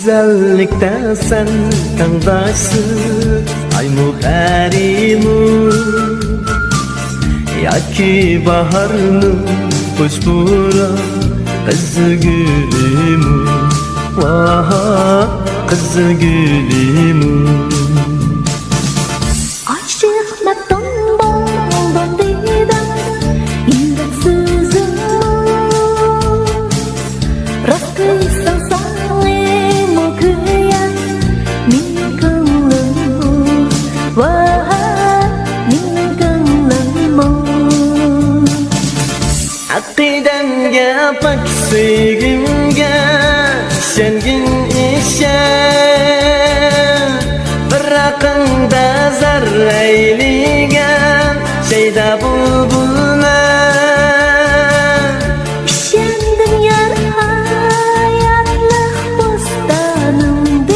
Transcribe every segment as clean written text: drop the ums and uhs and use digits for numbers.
Güzellikte sen tangdaşsın ay muharimu Yaki baharının kuşbura kızı gülümü Vah kızı gülümü Aşıklardan baldan diden yürek sızımı Rastıysan sanlımı güyen min kınlımı Vah min kınlımı Aqidamga pak sevgimga ishongin ishon Biraqimda zarrayligan shayda bulbulman Ishendim yar hayatlik bostanimdemo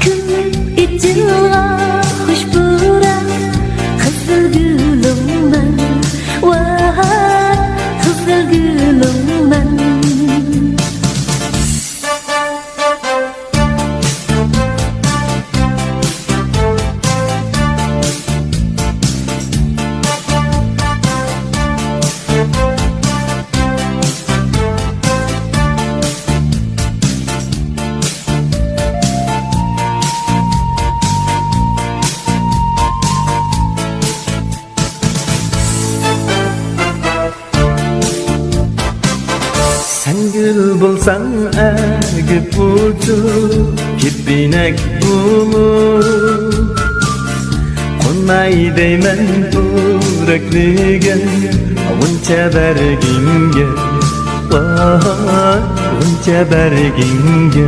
Ko'ngil ichilg'a xushbura qizil gulimman Vah qizil gulimman Sen gül bulsan ergip ucu Kipinek bumu Konay deymen yürekliga Uncha berginga Vay uncha berginga